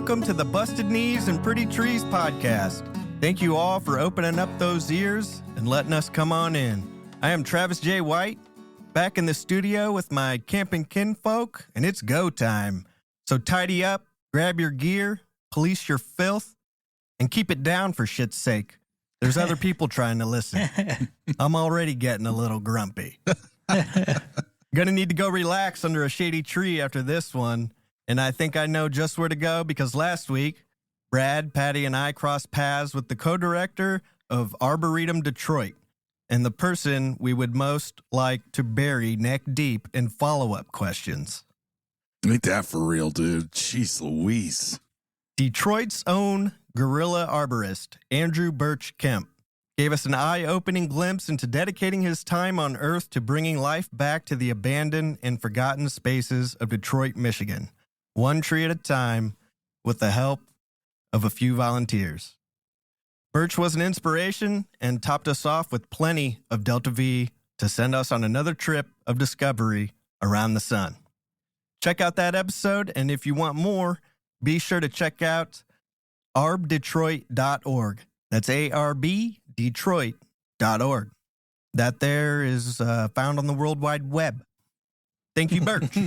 welcome to the Busted Knees and Pretty Trees podcast. Thank you all for opening up those ears and letting us come on in. I am Travis J. White, back in the studio with my camping kinfolk, and it's go time. So tidy up, grab your gear, police your filth, and keep it down for shit's sake. There's other people trying to listen. I'm already getting a little grumpy. Gonna need to go relax under a shady tree after this one. And I think I know just where to go because last week, Brad, Patty, and I crossed paths with the co-director of Arboretum Detroit and the person we would most like to bury neck deep in follow-up questions. Ain't that for real, dude? Jeez Louise. Detroit's own guerrilla arborist, Andrew Birch Kemp, gave us an eye-opening glimpse into dedicating his time on Earth to bringing life back to the abandoned and forgotten spaces of Detroit, Michigan, one tree at a time, with the help of a few volunteers. Birch was an inspiration and topped us off with plenty of Delta V to send us on another trip of discovery around the sun. Check out that episode, and if you want more, be sure to check out arbdetroit.org. That's arbdetroit.org. That there is found on the World Wide Web. Thank you, Birch.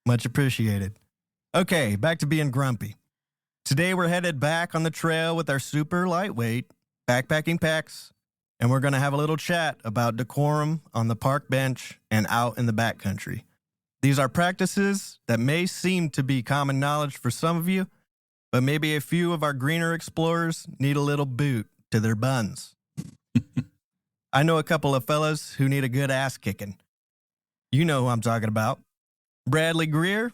Much appreciated. Okay, back to being grumpy. Today we're headed back on the trail with our super lightweight backpacking packs, and we're going to have a little chat about decorum on the park bench and out in the backcountry. These are practices that may seem to be common knowledge for some of you, but maybe a few of our greener explorers need a little boot to their buns. I know a couple of fellas who need a good ass kicking. You know who I'm talking about. Bradley Greer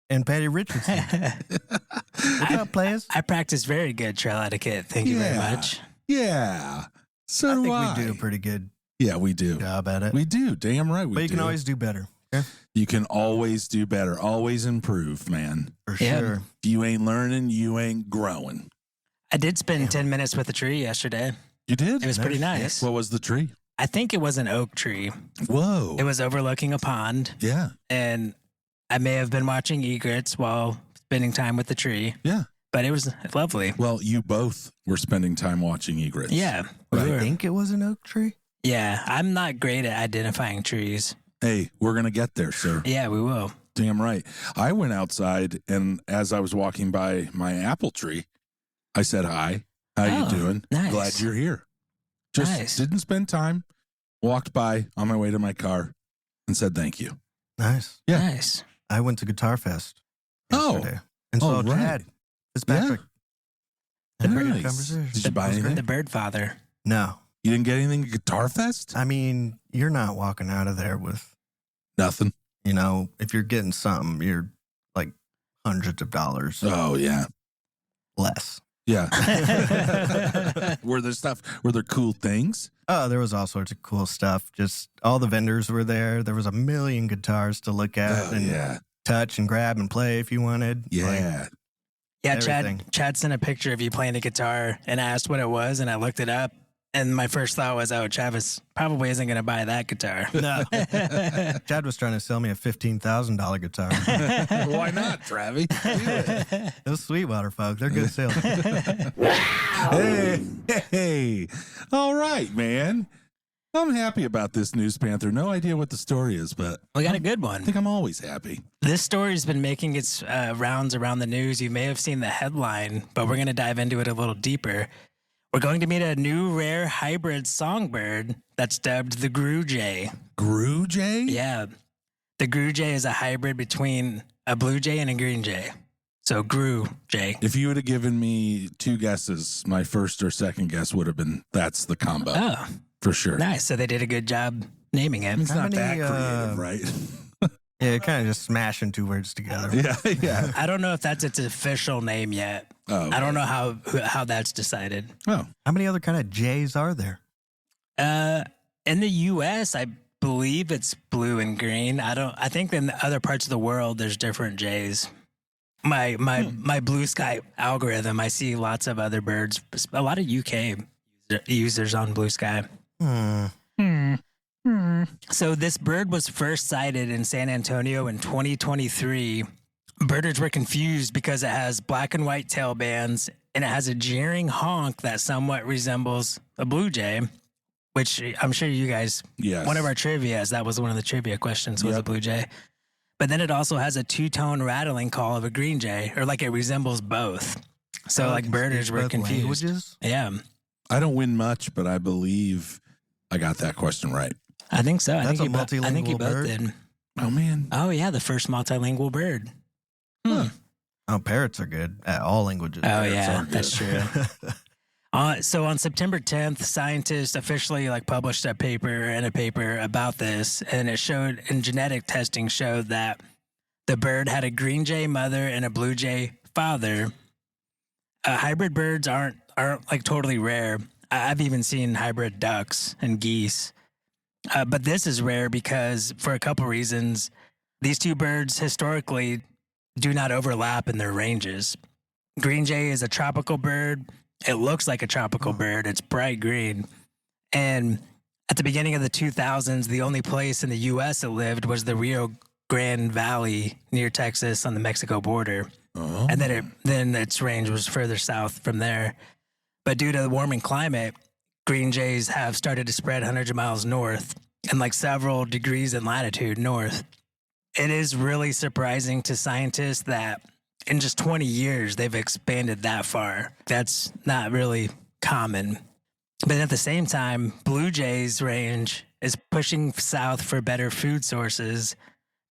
and Patty Richardson. What's up, players? I practice very good trail etiquette. Thank you very much. Yeah. So I do think I. we do a pretty good Yeah, we do. job at it. We do. Damn right we do. But you can always do better. Okay? You can always do better. Always improve, man. For Yeah. sure. If you ain't learning, you ain't growing. I did spend 10 minutes with a tree yesterday. You did? It was pretty nice. What was the tree? I think it was an oak tree. Whoa. It was overlooking a pond, Yeah. and I may have been watching egrets while spending time with the tree, Yeah. but it was lovely. Well, you both were spending time watching egrets. Yeah. Right. I think it was an oak tree. Yeah. I'm not great at identifying trees. Hey, we're going to get there, sir. Yeah, we will. Damn right. I went outside, and as I was walking by my apple tree, I said, hi. How you Oh, doing? nice. Glad you're here. Just Nice. didn't spend time. Walked by on my way to my car and said thank you. Nice. Yeah. Nice. I went to Guitar Fest Oh. yesterday and saw Oh, right. Chad Fitzpatrick. Had a very good Nice. conversation. Did you buy It was anything? The great. bird father. No. You didn't get anything at Guitar Fest? I mean, you're not walking out of there with, Nothing. you know, if you're getting something, you're like hundreds of dollars Oh, yeah. less. Yeah. Were there cool things? Oh, there was all sorts of cool stuff. Just all the vendors were there. There was a million guitars to look at Oh, and yeah. touch and grab and play if you wanted. Like, Yeah. Yeah, Everything. Chad sent a picture of you playing the guitar, and I asked what it was, and I looked it up, and my first thought was, oh, Travis probably isn't going to buy that guitar. no. Chad was trying to sell me a $15,000 guitar. Why not, Travi? Do it. Those Sweetwater folk, they're good sales. Hey. All right, man. I'm happy about this News Panther. No idea what the story is, but We got a good I one. think I'm always happy. This story's been making its rounds around the news. You may have seen the headline, but we're going to dive into it a little deeper. We're going to meet a new rare hybrid songbird that's dubbed the Grue Jay. Grue Jay? Yeah. The Grue Jay is a hybrid between a blue jay and a green jay. So Grue Jay. If you would have given me two guesses, my first or second guess would have been that's the combo. Oh, For sure. nice. So they did a good job naming it. It's How not many, that creative, right? Yeah, kind of just smashing two words together. Yeah. I don't know if that's its official name yet. Oh, I don't know how that's decided. Oh, How many other kind of J's are there? In the U.S., I believe it's blue and green. I think in the other parts of the world, there's different jays. My blue sky algorithm, I see lots of other birds. A lot of UK users on blue sky. So this bird was first sighted in San Antonio in 2023 birders were confused because it has black and white tail bands and it has a jeering honk that somewhat resembles a blue jay, which I'm sure you guys, Yes. one of our trivias, that was one of the trivia questions, was a Yep. blue jay. But then it also has a two-tone rattling call of a green jay, or like it resembles both. So like birders were confused. Languages? Yeah, I don't win much, but I believe I got that question right. I think so. That's a I think you multilingual both bird? did. Oh, man. Oh yeah, the first multilingual bird. Huh. Oh, parrots are good at all languages. Oh Parrots yeah, are that's true. So on September 10th, scientists officially published a paper about this, and it showed, and genetic testing showed that the bird had a green jay mother and a blue jay father. Hybrid birds aren't like totally rare. I've even seen hybrid ducks and geese, but this is rare because for a couple reasons. These two birds historically do not overlap in their ranges. Green jay is a tropical bird. It looks like a tropical bird. It's bright green. And at the beginning of the 2000s, the only place in the U.S. it lived was the Rio Grande Valley near Texas on the Mexico border. Oh. And then its range was further south from there. But due to the warming climate, green jays have started to spread hundreds of miles north and like several degrees in latitude north. It is really surprising to scientists that in just 20 years, they've expanded that far. That's not really common. But at the same time, blue jays' range is pushing south for better food sources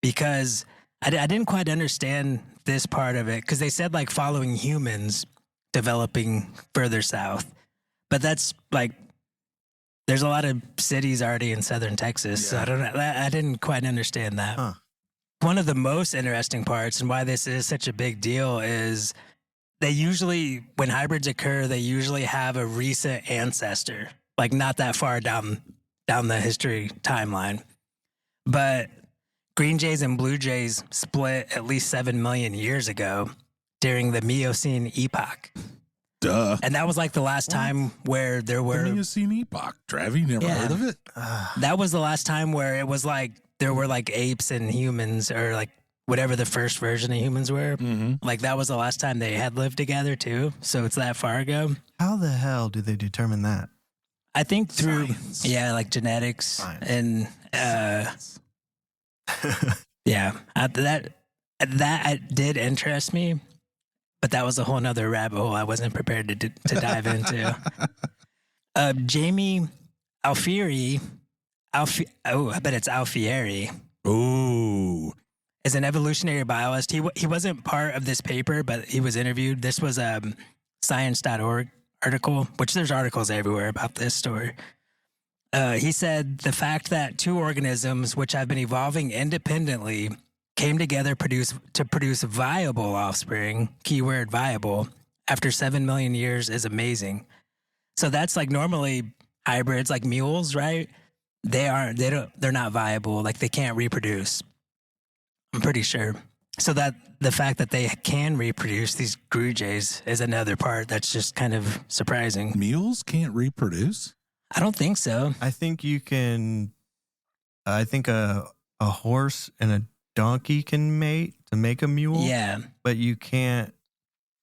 because I didn't quite understand this part of it because they said like following humans developing further south. But that's like, there's a lot of cities already in southern Texas. So I didn't quite understand that. Huh. One of the most interesting parts and why this is such a big deal is they usually, when hybrids occur, they usually have a recent ancestor, like not that far down the history timeline. But green jays and blue jays split at least 7 million years ago during the Miocene epoch. Duh. And that was like the last time where there were... The Miocene epoch. Travi, never Yeah. heard of it? That was the last time where it was like there were like apes and humans, or like whatever the first version of humans were. Mm-hmm. Like that was the last time they had lived together too. So it's that far ago. How the hell do they determine that? I think through Science. like genetics Science. and that did interest me, but that was a whole nother rabbit hole I wasn't prepared to dive into. Jamie Alfieri. I bet it's Alfieri. Ooh. Is an evolutionary biologist. He wasn't part of this paper, but he was interviewed. This was a science.org article, which there's articles everywhere about this story. He said the fact that two organisms which have been evolving independently came together to produce viable offspring, keyword viable, after 7 million years is amazing. So that's like normally hybrids like mules, right? They're not viable. Like they can't reproduce. I'm pretty sure. So that the fact that they can reproduce these green jays is another part that's just kind of surprising. Mules can't reproduce? I don't think so. I think you can. I think a horse and a donkey can mate to make a mule. Yeah, But you can't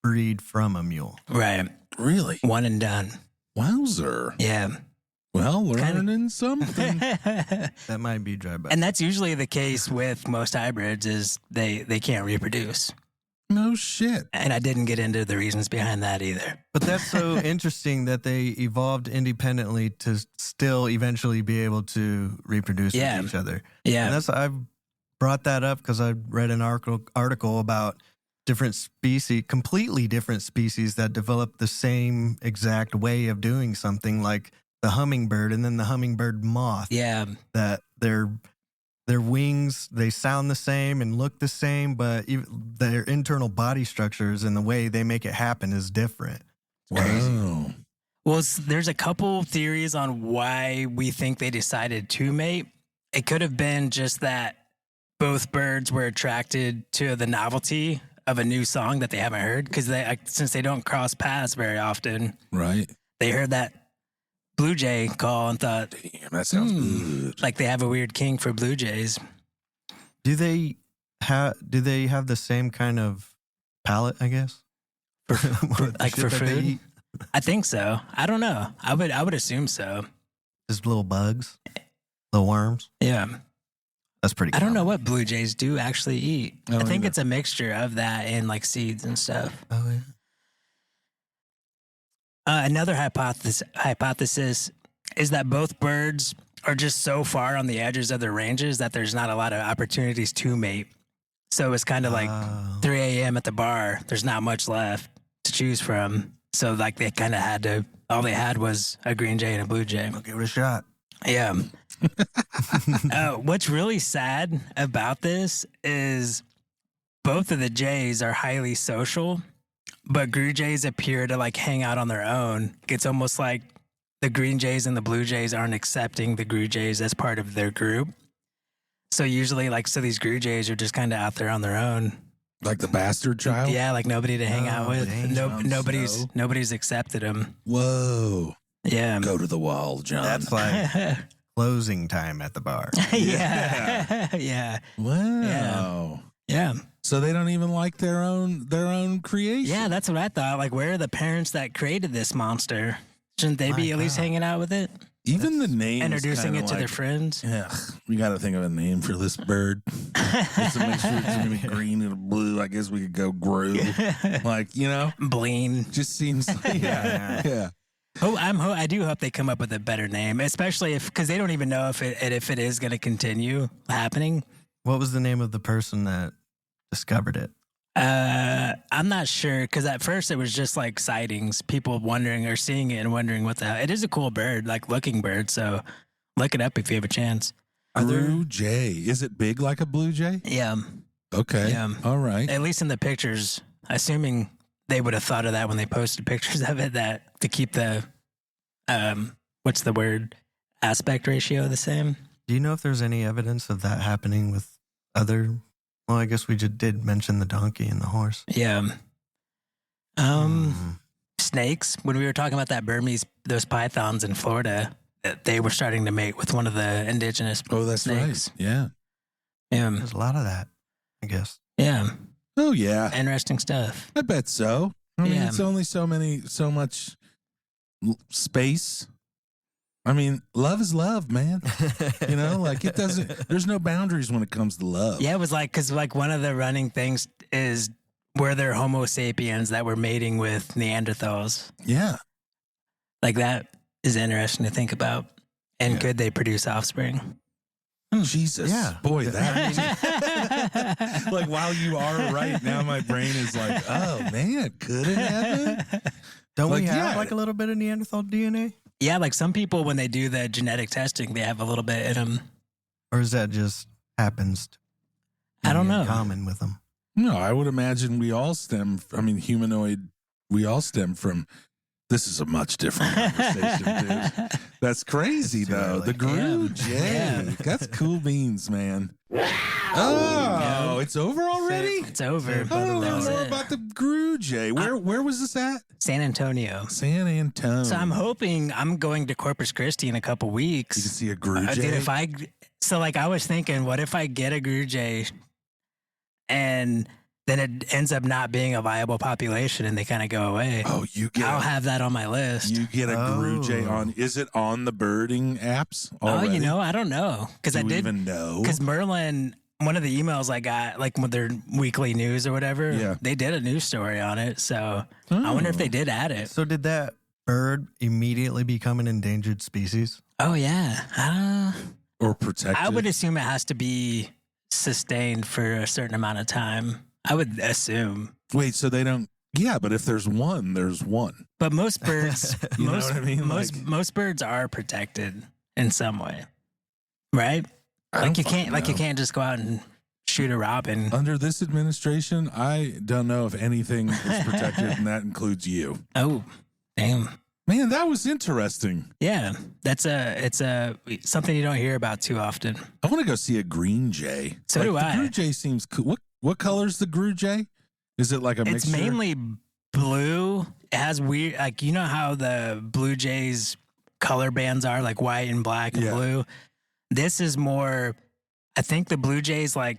breed from a mule. right. Really? One and done. Wowzer. Yeah. Well, learning something. That might be dry by. And that's usually the case with most hybrids is they can't reproduce. No shit. And I didn't get into the reasons behind that either. But that's so interesting that they evolved independently to still eventually be able to reproduce Yeah. with each other. Yeah. And that's I've brought that up because I read an article about different species, completely different species that develop the same exact way of doing something, like the hummingbird and then the hummingbird moth. Yeah. That their wings, they sound the same and look the same, but their internal body structures and the way they make it happen is different. Wow. Well, there's a couple theories on why we think they decided to mate. It could have been just that both birds were attracted to the novelty of a new song that they haven't heard, because since they don't cross paths very often, Right. they heard that blue jay call and thought, Damn, that sounds good. like they have a weird king for blue jays. Do they How do they have the same kind of palate? I guess Like for food? I think so. I don't know. I would assume so. Just little bugs, little worms. Yeah. That's pretty. I don't know common. what blue jays do actually eat. I think either. it's a mixture of that and like seeds and stuff. Oh yeah. Another hypothesis is that both birds are just so far on the edges of their ranges that there's not a lot of opportunities to mate. So it's kind of like 3 a.m. at the bar. There's not much left to choose from. So like they kind of had to. All they had was a green jay and a blue jay. I'll give it a shot. Yeah. What's really sad about this is both of the jays are highly social, but green jays appear to like hang out on their own. It's almost like the green jays and the blue jays aren't accepting the green jays as part of their group. So usually, so these green jays are just kind of out there on their own. Like the bastard child? Yeah, like nobody to hang out with. dang, Nobody's accepted them. Whoa. Yeah. Go to the wall, John. That's like closing time at the bar. Yeah. Yeah. Wow. Yeah. So they don't even like their own creation. Yeah, that's what I thought. Like, where are the parents that created this monster? Shouldn't they be at least hanging out with it? Even the name, Introducing is it to their friends? Yeah, we got to think of a name for this bird. Just to make sure it's going to be green and blue. I guess we could go Gru. Bleen. Just seems like, yeah. Oh, I do hope they come up with a better name, especially because they don't even know if it is going to continue happening. What was the name of the person that discovered it? I'm not sure because at first it was just like sightings, people wondering or seeing it and wondering what the hell. It is a cool bird, like looking bird. So look it up if you have a chance. Blue jay. Is it big like a blue jay? Yeah. Okay. Yeah. All right. At least in the pictures, assuming they would have thought of that when they posted pictures of it, that to keep the, what's the word, aspect ratio the same. Do you know if there's any evidence of that happening with other? Well, I guess we just did mention the donkey and the horse. Yeah. Snakes. When we were talking about that those pythons in Florida, they were starting to mate with one of the indigenous That's snakes. right. Yeah. Yeah. There's a lot of that, I guess. Yeah. Oh, yeah. Interesting stuff. I bet so. I mean, Yeah. it's only so much space. I mean, love is love, man. There's no boundaries when it comes to love. Yeah, it was because one of the running things is were there Homo sapiens that were mating with Neanderthals? Yeah. Like that is interesting to think about. And Yeah. could they produce offspring? Jesus. Yeah. Boy, that like while you are right now, my brain is like, oh man, could it happen? Don't Like, we have yeah. like a little bit of Neanderthal DNA? Yeah, like some people, when they do the genetic testing, they have a little bit in them. Or is that just happens to I don't be in know. common with them? No, I would imagine we all stem from this is a much different conversation, dude. That's crazy It's too though. early. The Gru Yeah. Jay. Yeah. That's cool beans, man. Oh, it's over already? It's over. I But don't that was know it. about the Gru Jay. Where was this at? San Antonio. San Antonio. So I'm hoping I'm going to Corpus Christi in a couple you can weeks. see a Gru Dude, Jay. I was thinking, what if I get a Gru Jay and then it ends up not being a viable population and they kind of go away? Oh, I'll have that on my list. you get a Gru Jay Oh. on. Is it on the birding apps Oh, already? I don't know. Because Do I we did. even know? Because Merlin, one of the emails I got, like with their weekly news or whatever, Yeah. they did a news story on it. So I wonder if they did add it. So did that bird immediately become an endangered species? Oh, yeah. Or protected? I would assume it has to be sustained for a certain amount of time. I would assume. Wait, so they don't? Yeah, but if there's one, there's one. But most birds, You know most, what I mean? most birds are protected in some way, right? I Like don't you fucking can't, you know. can't just go out and shoot a robin. Under this administration, I don't know if anything is protected, and that includes you. Oh, damn. Man, that was interesting. Yeah, it's something you don't hear about too often. I want to go see a green jay. So do the I. Gru Jay seems cool. What color's the Gru Jay? Is it like a It's mixture? mainly blue. It has weird, like you know how the Blue Jays color bands are, like white and black and Yeah. blue. This is more. I think the Blue Jays like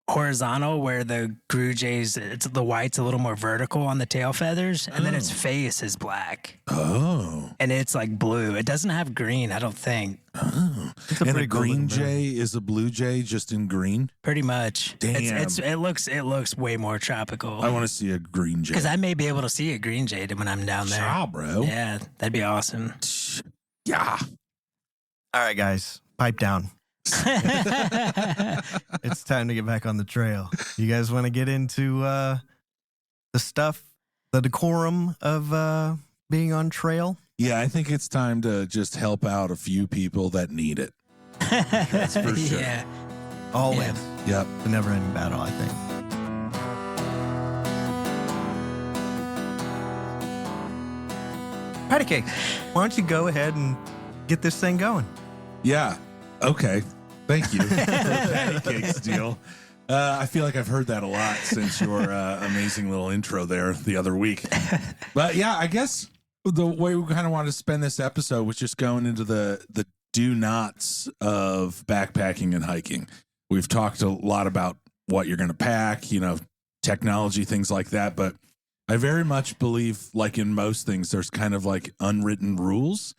horizontal where the Grue Jay's, the white's a little more vertical on the tail feathers, and then its face is black. Oh. And it's like blue. It doesn't have green, I don't think. Oh. It's a And pretty a cool green looking bird. jay is a blue jay just in green? Pretty much. Damn. It looks way more tropical. I want to see a green jay. Because I may be able to see a green jay when I'm down there. Ciao, bro. Yeah, that'd be awesome. Yeah. All right, guys, pipe down. It's time to get back on the trail. You guys want to get into the stuff, the decorum of being on trail? Yeah, I think it's time to just help out a few people that need it. That's for sure. Yeah. Always. Yep. It's a never-ending battle, I think. Patty cake, why don't you go ahead and get this thing going? Yeah. Okay. Thank you for the patty cakes deal. I feel like I've heard that a lot since your amazing little intro there the other week. But yeah, I guess the way we kind of want to spend this episode was just going into the do nots of backpacking and hiking. We've talked a lot about what you're going to pack, technology, things like that. But I very much believe, like in most things, there's kind of like unwritten rules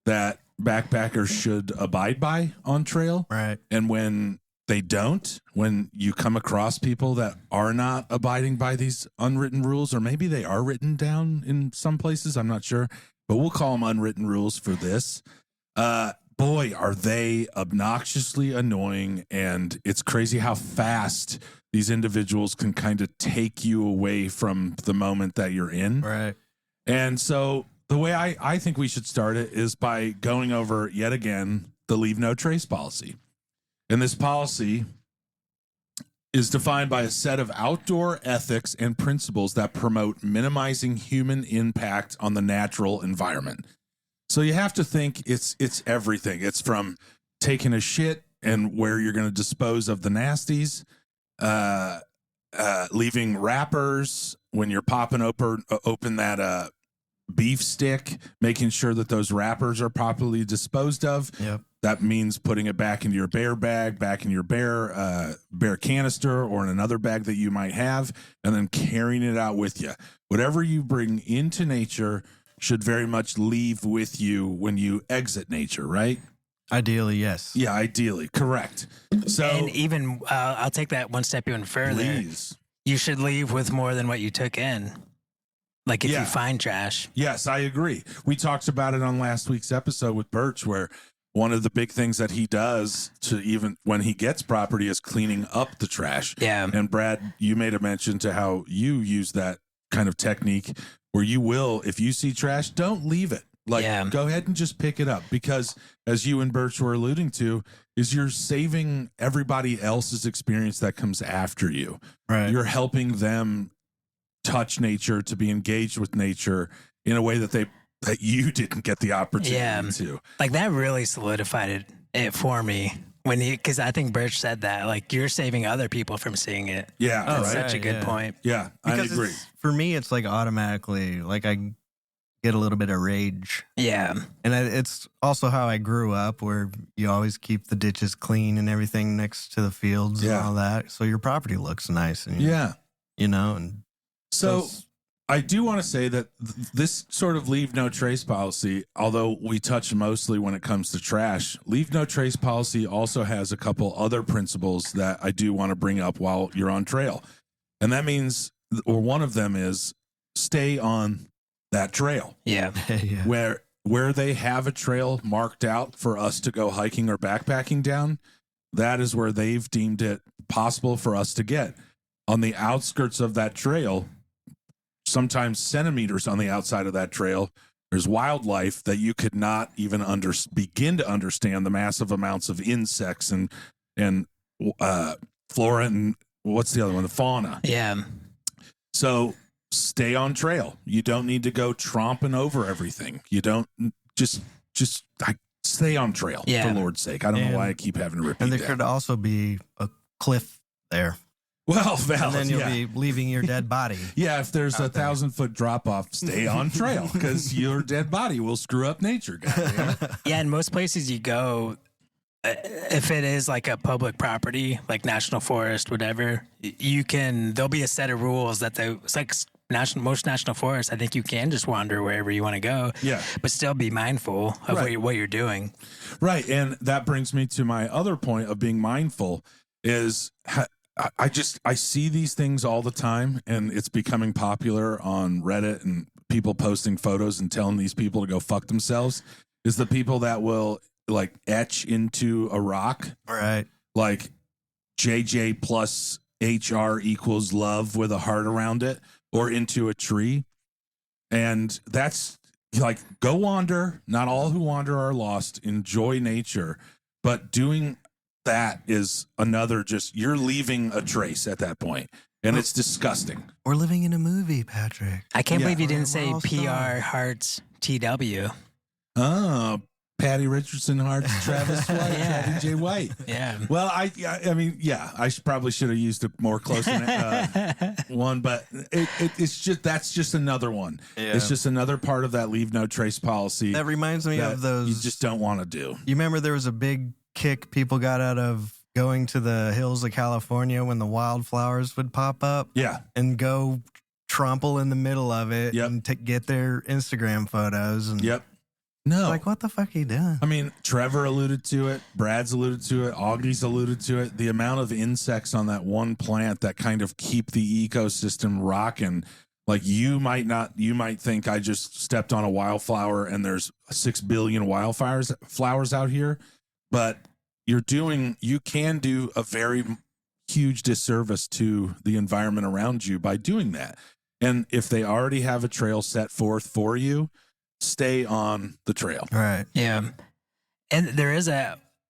that backpackers should abide by on trail. Right. And when they don't, when you come across people that are not abiding by these unwritten rules, or maybe they are written down in some places, I'm not sure, but we'll call them unwritten rules for this. Boy, are they obnoxiously annoying, and it's crazy how fast these individuals can kind of take you away from the moment that you're in. Right. And so the way I think we should start it is by going over yet again the leave no trace policy. And this policy is defined by a set of outdoor ethics and principles that promote minimizing human impact on the natural environment. So you have to think it's everything. It's from taking a shit and where you're going to dispose of the nasties, leaving wrappers when you're popping open that beef stick, making sure that those wrappers are properly disposed of. Yep. That means putting it back into your bear bag, back in your bear canister, or in another bag that you might have, and then carrying it out with you. Whatever you bring into nature should very much leave with you when you exit nature, right? Ideally, yes. Yeah, ideally. Correct. So, And even, I'll take that one step even further. please. You should leave with more than what you took in. Like if Yeah. you find trash. Yes, I agree. We talked about it on last week's episode with Birch, where one of the big things that he does to even when he gets property is cleaning up the trash. Yeah. And Brad, you made a mention to how you use that kind of technique where you will, if you see trash, don't leave it. Like, Yeah. go ahead and just pick it up, because as you and Birch were alluding to, is you're saving everybody else's experience that comes after you. Right. You're helping them touch nature, to be engaged with nature in a way that you didn't get the opportunity Yeah. to. Like that really solidified it for me because I think Birch said that, like, you're saving other people from seeing it. Yeah. Oh, right. Such a good yeah. point. Yeah. Because I agree. for me, it's like automatically, like I get a little bit of rage. Yeah. And it's also how I grew up, where you always keep the ditches clean and everything next to the fields Yeah. and all that. So your property looks nice. And Yeah. and So it's- I do want to say that this sort of leave no trace policy, although we touch mostly when it comes to trash, leave no trace policy also has a couple other principles that I do want to bring up while you're on trail. And that means, or one of them is, stay on that trail. Yeah. yeah. Where they have a trail marked out for us to go hiking or backpacking down, that is where they've deemed it possible for us to get. On the outskirts of that trail, sometimes centimeters on the outside of that trail, there's wildlife that you could not even begin to understand the massive amounts of insects and flora and what's the other one? The fauna. Yeah. So stay on trail. You don't need to go tromping over everything. You don't just stay on trail, Yeah. for Lord's sake. I don't know why I keep having to repeat And there that. could also be a cliff there. Well, valid, And then you'll yeah. be leaving your dead body. Yeah, if there's a out there. 1,000-foot drop off, stay on trail, because your dead body will screw up nature. Goddamn it. Yeah. And most places you go, if it is like a public property, like national forest, whatever, there'll be a set of rules that it's like most national forests. I think you can just wander wherever you want to go. Yeah. But still be mindful of what you're doing. Right. And that brings me to my other point of being mindful is I see these things all the time, and it's becoming popular on Reddit and people posting photos and telling these people to go fuck themselves is the people that will like etch into a rock. Right. Like JJ plus HR equals love with a heart around it, or into a tree. And that's like, go wander. Not all who wander are lost. Enjoy nature. But doing that is another you're leaving a trace at that point. And it's disgusting. We're living in a movie, Patrick. I can't believe you didn't We're say all PR stars. Hearts TW. Oh, Patty Richardson Hart's Travis White, Yeah. Travis J. White. Yeah. Well, I mean, yeah, I probably should have used a more close one, but that's just another one. Yeah. It's just another part of that leave no trace policy That reminds me that of those. you just don't want to do. You remember there was a big kick people got out of going to the hills of California when the wildflowers would pop up Yeah. and go trample in the middle of it Yep. and get their Instagram photos. And Yep. No. like, what the fuck are you doing? I mean, Trevor alluded to it. Brad's alluded to it. Augie's alluded to it. The amount of insects on that one plant that kind of keep the ecosystem rocking. Like you might think I just stepped on a wildflower and there's 6 billion flowers out here, but you can do a very huge disservice to the environment around you by doing that. And if they already have a trail set forth for you, stay on the trail. Right. Yeah. And there is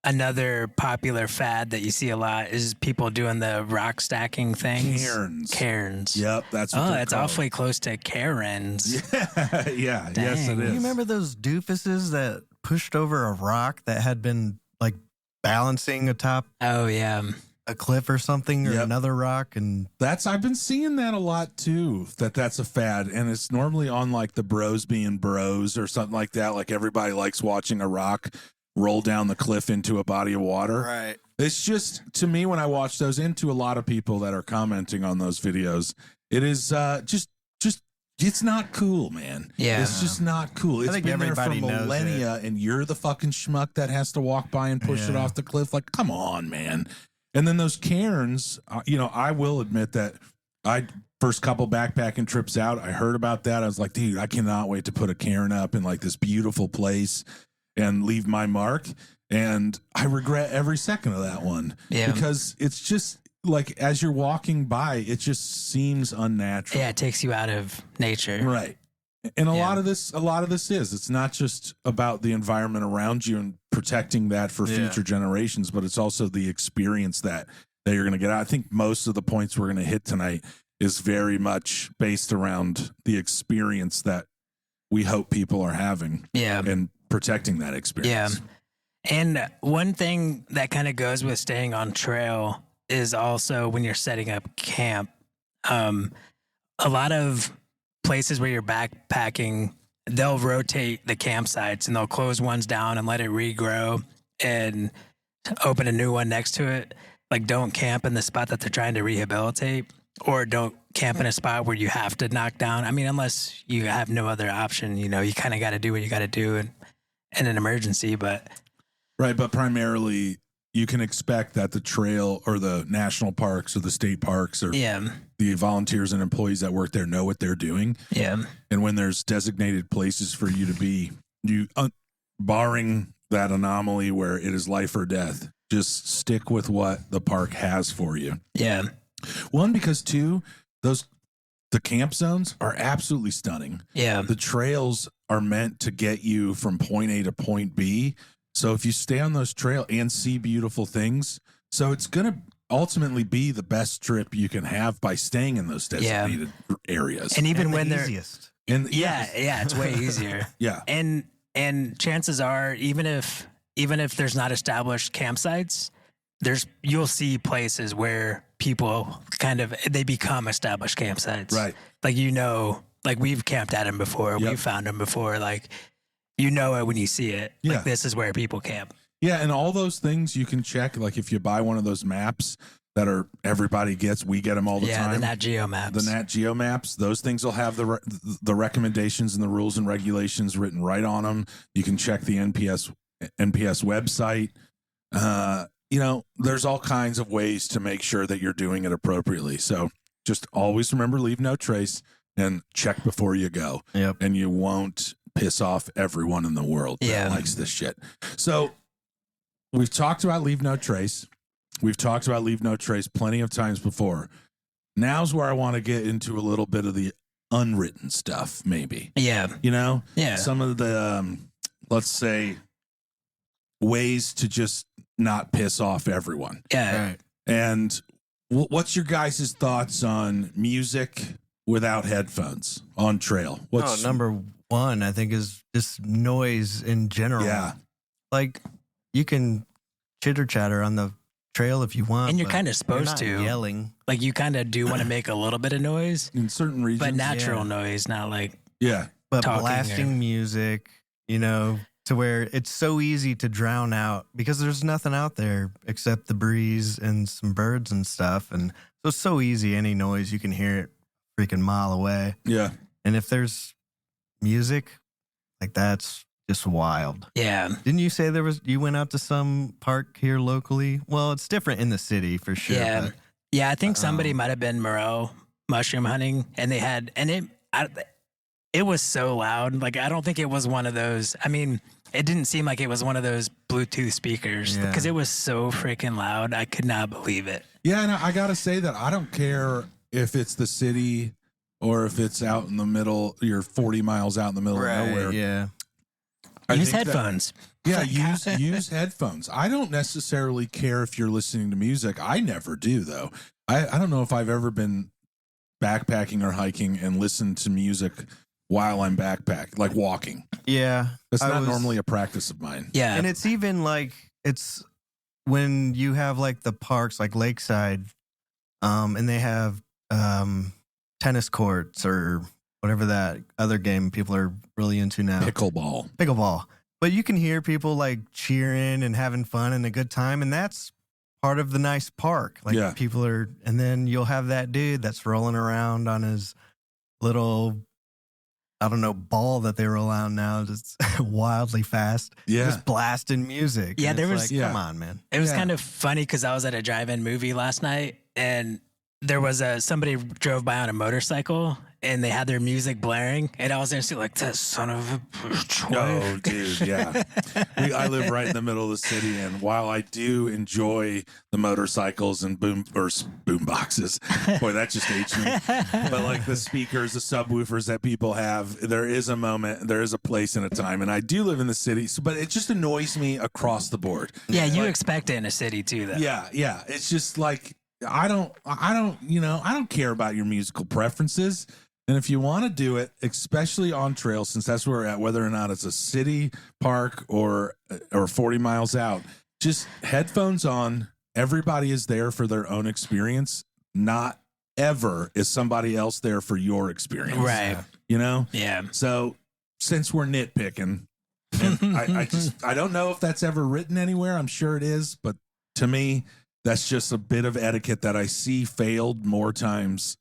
another popular fad that you see a lot is people doing the rock stacking things. Cairns. Yep, that's what it's called. awfully close to Karens. Yeah, yes, Dang. it You is. remember those doofuses that pushed over a rock that had been like balancing atop Oh yeah. a cliff or something, or Yep. another rock? And I've been seeing that a lot too. That's a fad, and it's normally on like the Bros Being Bros or something like that. Like everybody likes watching a rock roll down the cliff into a body of water. right. It's just, to me, when I watch those, and to a lot of people that are commenting on those videos, it is just it's not cool, man. Yeah. It's just not cool. It's think been there for everybody knows millennia, and you're the fucking schmuck that has to walk by and push it Yeah. off the cliff. Like, come on, man. And then those cairns, I will admit that first couple backpacking trips out, I heard about that. I was like, dude, I cannot wait to put a cairn up in like this beautiful place and leave my mark. And I regret every second of that one. Yeah. Because it's just like, as you're walking by, it just seems unnatural. Yeah, it takes you out of nature. Right. And a Yeah. lot of this is, it's not just about the environment around you and protecting that for Yeah. future generations, but it's also the experience that you're going to get. I think most of the points we're going to hit tonight is very much based around the experience that we hope people are having Yeah. and protecting that Yeah. experience. And one thing that kind of goes with staying on trail is also when you're setting up camp. A lot of places where you're backpacking, they'll rotate the campsites and they'll close ones down and let it regrow and open a new one next to it. Like, don't camp in the spot that they're trying to rehabilitate, or don't camp in a spot where you have to knock down. I mean, unless you have no other option, you kind of got to do what you got to do in an emergency. But Right. But primarily, you can expect that the trail or the national parks or the state parks or yeah, the volunteers and employees that work there know what they're doing. yeah, And when there's designated places for you to be, barring that anomaly where it is life or death, just stick with what the park has for you. yeah, One, because two, the camp zones are absolutely stunning. yeah, The trails are meant to get you from point A to point B. So if you stay on those trails and see beautiful things, so it's going to ultimately be the best trip you can have by staying in those designated areas. and even And when the they're easiest. And yeah, it's way easier. yeah. And chances are, even if there's not established campsites, you'll see places where people they become established campsites. Right. Like we've camped at them before. Yep. We've found them before. Like, it when you see it. Yeah. Like, this is where people camp. Yeah, and all those things you can check. Like if you buy one of those maps that are everybody gets, we get them all the time. Yeah, the Nat Geo maps. The Nat Geo maps. Those things will have the recommendations and the rules and regulations written right on them. You can check the NPS website. There's all kinds of ways to make sure that you're doing it appropriately. So just always remember, leave no trace and check before you go. Yep. And you won't piss off everyone in the world that likes this shit. So we've talked about leave no trace. We've talked about leave no trace plenty of times before. Now's where I want to get into a little bit of the unwritten stuff, maybe. Yeah. Yeah. Some of the, let's say, ways to just not piss off everyone. Yeah. Right. And what's your guys' thoughts on music without headphones on trail? Number one, I think, is just noise in general. Yeah. Like, you can chitter chatter on the trail if you want. And you're but kind of supposed you're not to. yelling. Like, you kind of do want to make a little bit of noise, in certain regions. but natural noise, not like. Yeah. But talking blasting music, to where it's so easy to drown out because there's nothing out there except the breeze and some birds and stuff. And so it's so easy. Any noise, you can hear it freaking mile away. Yeah. And if there's music, like, that's just wild. Yeah. Didn't you say you went out to some park here locally? Well, it's different in the city for sure. Yeah. But, Yeah. I think somebody might have been Moreau mushroom hunting, and it was so loud. Like, I don't think it was one of those. I mean, it didn't seem like it was one of those Bluetooth speakers because it was so freaking loud. I could not believe it. Yeah, and I got to say that I don't care if it's the city or if it's out in the middle, you're 40 miles out in the middle of nowhere. Yeah. Use headphones. Use headphones. I don't necessarily care if you're listening to music. I never do, though. I don't know if I've ever been backpacking or hiking and listened to music while I'm like walking. Yeah. That's not normally a practice of mine. Yeah. And it's even like, it's when you have like the parks like Lakeside, and they have tennis courts or whatever that other game people are really into now. Pickleball. But you can hear people like cheering and having fun and a good time, and that's part of the nice park. Like, people are, and then you'll have that dude that's rolling around on his little, I don't know, ball that they roll out now, just wildly fast. Yeah. Just blasting music. Yeah, And there it's was- like, come on, man. It was kind of funny because I was at a drive-in movie last night, and there was somebody drove by on a motorcycle, and they had their music blaring, and I was instantly like, "That son of a bitch!" Oh, dude, yeah. I live right in the middle of the city, and while I do enjoy the motorcycles and boom boxes, boy, that just aged me. But like the speakers, the subwoofers that people have, there is a moment, there is a place and a time, and I do live in the city, but it just annoys me across the board. Yeah, you expect it in a city too, though. Yeah. It's just like I don't care about your musical preferences. And if you want to do it, especially on trail, since that's where we're at, whether or not it's a city park or 40 miles out, just headphones on. Everybody is there for their own experience. Not ever is somebody else there for your experience. Right. Yeah. So since we're nitpicking, and I don't know if that's ever written anywhere. I'm sure it is, but to me, that's just a bit of etiquette that I see failed more times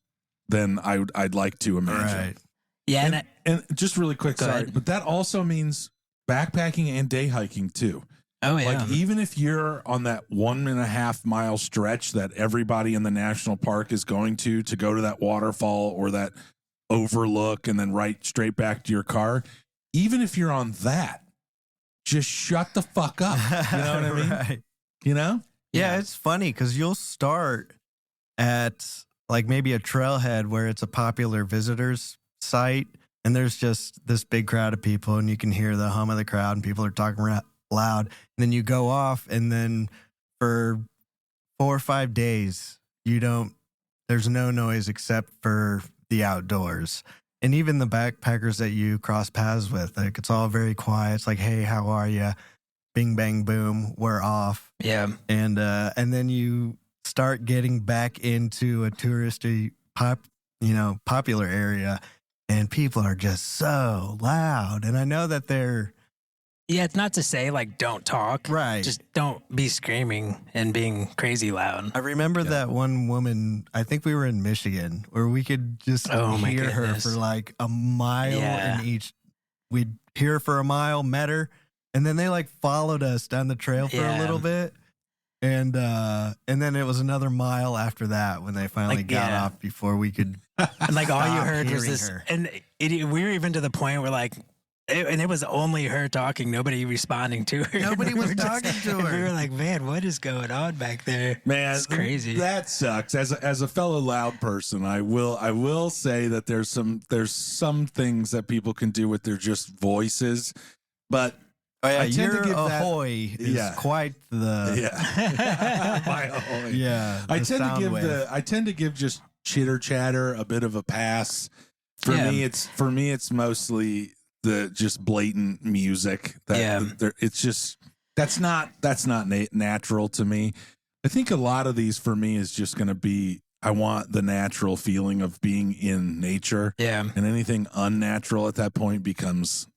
than I'd like to imagine. Right. Yeah. And just really quick, Go sorry, ahead. but that also means backpacking and day hiking too. Oh, yeah. Like, even if you're on that 1.5 mile stretch that everybody in the national park is going to go to that waterfall or that overlook and then right straight back to your car, even if you're on that, just shut the fuck up. You know what I mean? Right. You know? Yeah, it's funny because you'll start at like maybe a trailhead where it's a popular visitors site, and there's just this big crowd of people, and you can hear the hum of the crowd, and people are talking loud. And then you go off, and then for 4 or 5 days, there's no noise except for the outdoors. And even the backpackers that you cross paths with, like, it's all very quiet. It's like, hey, how are you? Bing, bang, boom, we're off. Yeah. And then you start getting back into a touristy popular area, and people are just so loud. And I know that they're Yeah, it's not to say like don't talk. Right. Just don't be screaming and being crazy loud. I remember that one woman, I think we were in Michigan, where we could just hear her goodness. for like a mile Yeah. in each. We'd hear her for a mile, met her, and then they like followed us down the trail for a little bit. And then it was another mile after that when they finally got off before we could. And like all you heard was hearing this, her. and we were even to the point where like, and it was only her talking, nobody responding to her. Nobody We was were just- talking to and her. We were like, man, what is going on back there? Man, It's crazy. That sucks. As a fellow loud person, I will say that there's some things that people can do with their just voices, but Oh yeah, I tend to your give that- ahoy is quite the yeah. My ahoy. yeah. I the tend to sound give wave. I tend to give just chitter chatter a bit of a pass. For me, it's mostly the just blatant music. It's just that's not natural to me. I think a lot of these for me is just going to be. I want the natural feeling of being in nature. Yeah. And anything unnatural at that point becomes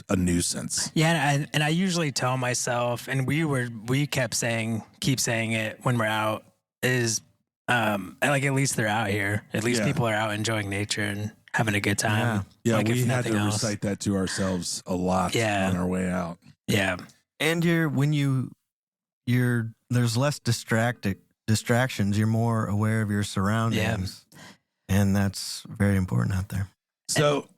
a nuisance. Yeah, and I usually tell myself, and we keep saying it when we're out, is like at least they're out here. At least people are out enjoying nature and having a good time. Yeah, like, we if had to nothing else. recite that to ourselves a lot on our way out. Yeah. And there's less distractions. You're more aware of your surroundings, and that's very important out there. So,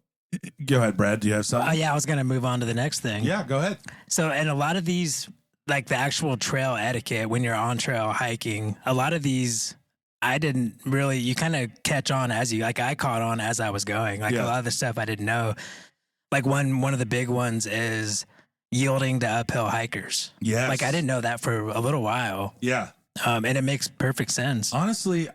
go ahead, Brad. Do you have something? I was gonna move on to the next thing. Yeah, go ahead. So, and a lot of these, like the actual trail etiquette when you're on trail hiking, a lot of these, I didn't really. You kind of catch on I caught on as I was going. Like a lot of the stuff I didn't know. Like one of the big ones is yielding to uphill hikers. Yes. Like I didn't know that for a little while. Yeah. And it makes perfect sense. Honestly,